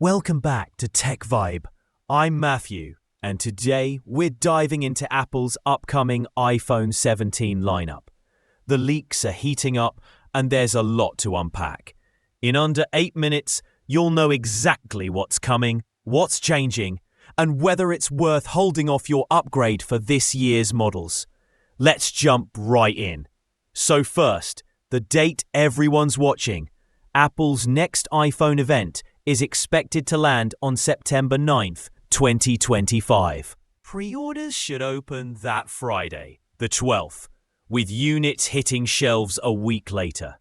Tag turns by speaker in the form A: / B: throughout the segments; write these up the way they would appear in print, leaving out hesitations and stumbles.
A: Welcome back to Tech Vibe. I'm Matthew, and today we're diving into Apple's upcoming iPhone 17 lineup. The leaks are heating up, and there's a lot to unpack. In under 8 minutes, you'll know exactly what's coming, what's changing, and whether it's worth holding off your upgrade for this year's models. Let's jump right in. So first, the date everyone's watching. Apple's next iPhone event is expected to land on September 9th, 2025. Pre-orders should open that Friday, the 12th, with units hitting shelves a week later.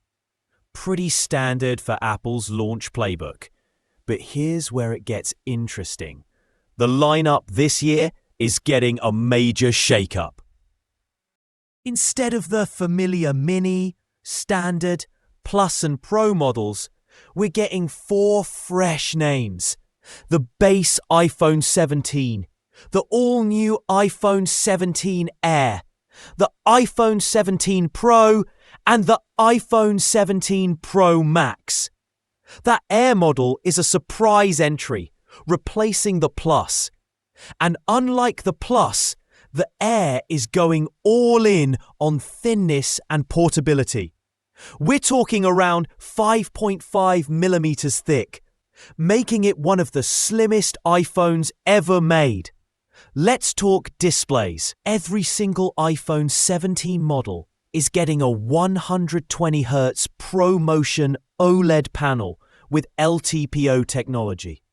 A: Pretty standard for Apple's launch playbook. But here's where it gets interesting. The lineup this year is getting a major shakeup. Instead of the familiar Mini, Standard, Plus and Pro models, we're getting 4 fresh names. The base iPhone 17, the all-new iPhone 17 Air, the iPhone 17 Pro, and the iPhone 17 Pro Max. That Air model is a surprise entry, replacing the Plus. And unlike the Plus, the Air is going all in on thinness and portability. We're talking around 5.5 millimeters thick, making it one of the slimmest iPhones ever made. Let's talk displays. Every single iPhone 17 model is getting a 120Hz ProMotion OLED panel with LTPO technology.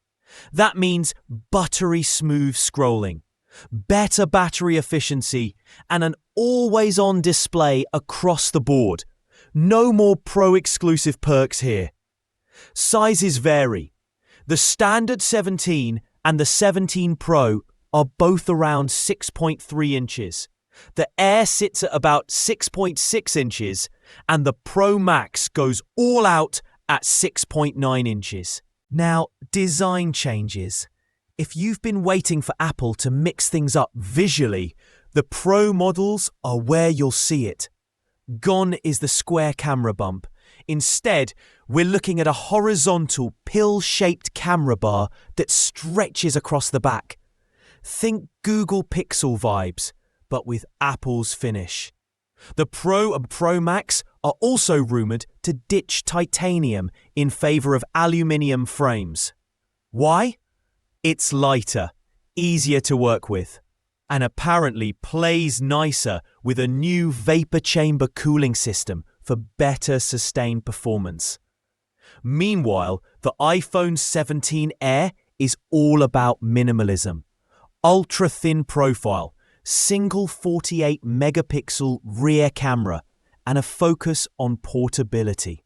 A: That means buttery smooth scrolling, better battery efficiency, and an always-on display across the board. No more Pro-exclusive perks here. Sizes vary. The standard 17 and the 17 Pro are both around 6.3 inches. The Air sits at about 6.6 inches, and the Pro Max goes all out at 6.9 inches. Now, design changes. If you've been waiting for Apple to mix things up visually, the Pro models are where you'll see it. Gone is the square camera bump. Instead, we're looking at a horizontal, pill-shaped camera bar that stretches across the back. Think Google Pixel vibes, but with Apple's finish. The Pro and Pro Max are also rumoured to ditch titanium in favour of aluminium frames. Why? It's lighter, easier to work with, and apparently plays nicer with a new vapor chamber cooling system for better sustained performance. Meanwhile, the iPhone 17 Air is all about minimalism. Ultra-thin profile, single 48 megapixel rear camera, and a focus on portability.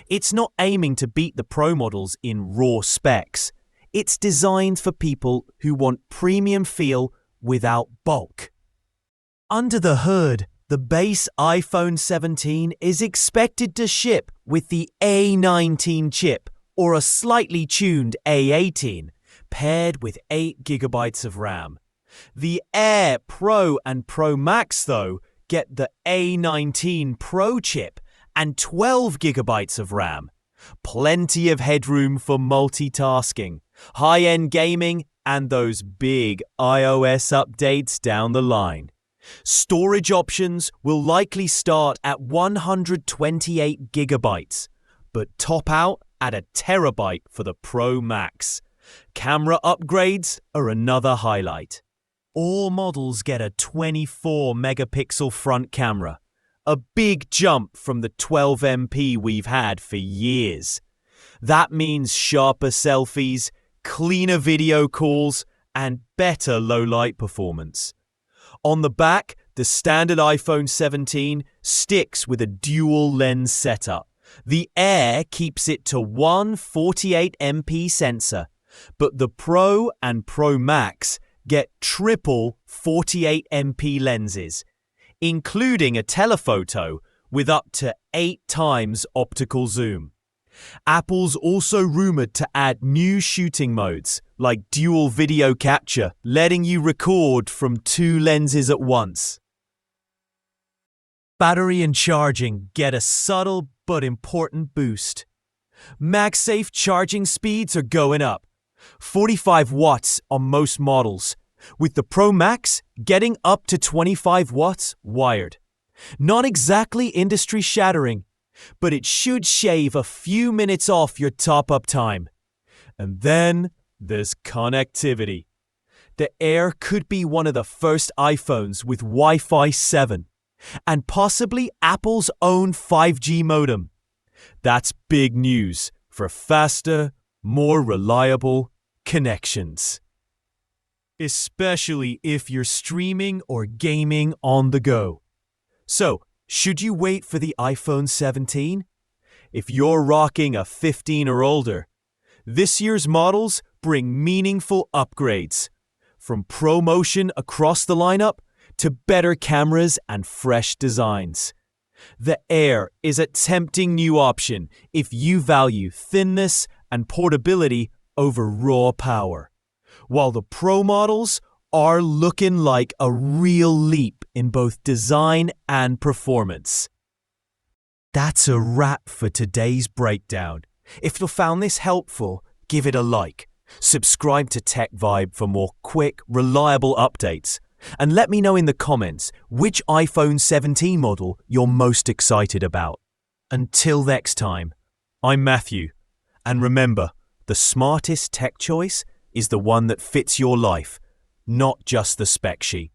A: It's not aiming to beat the Pro models in raw specs. It's designed for people who want premium feel without bulk. Under the hood, the base iPhone 17 is expected to ship with the A19 chip or a slightly tuned A18, paired with 8GB of RAM. The Air Pro and Pro Max, though, get the A19 Pro chip and 12GB of RAM. Plenty of headroom for multitasking, high-end gaming, and those big iOS updates down the line. Storage options will likely start at 128GB, but top out at a terabyte for the Pro Max. Camera upgrades are another highlight. All models get a 24-megapixel front camera, a big jump from the 12MP we've had for years. That means sharper selfies, cleaner video calls, and better low-light performance. On the back, the standard iPhone 17 sticks with a dual-lens setup. The Air keeps it to one 48MP sensor, but the Pro and Pro Max get triple 48MP lenses, including a telephoto with up to 8 times optical zoom. Apple's also rumored to add new shooting modes, like dual video capture, letting you record from 2 lenses at once. Battery and charging get a subtle but important boost. MagSafe charging speeds are going up, 45 watts on most models, with the Pro Max getting up to 25 watts wired. Not exactly industry-shattering, but it should shave a few minutes off your top-up time. And then there's connectivity. The Air could be one of the first iPhones with Wi-Fi 7, and possibly Apple's own 5G modem. That's big news for faster, more reliable connections. Especially if you're streaming or gaming on the go. So, should you wait for the iPhone 17? If you're rocking a 15 or older, this year's models bring meaningful upgrades, from ProMotion across the lineup to better cameras and fresh designs. The Air is a tempting new option if you value thinness and portability over raw power, while the Pro models are looking like a real leap in both design and performance. That's a wrap for today's breakdown. If you found this helpful, give it a like. Subscribe to Tech Vibe for more quick, reliable updates. And let me know in the comments which iPhone 17 model you're most excited about. Until next time, I'm Matthew. And remember, the smartest tech choice is the one that fits your life, not just the spec sheet.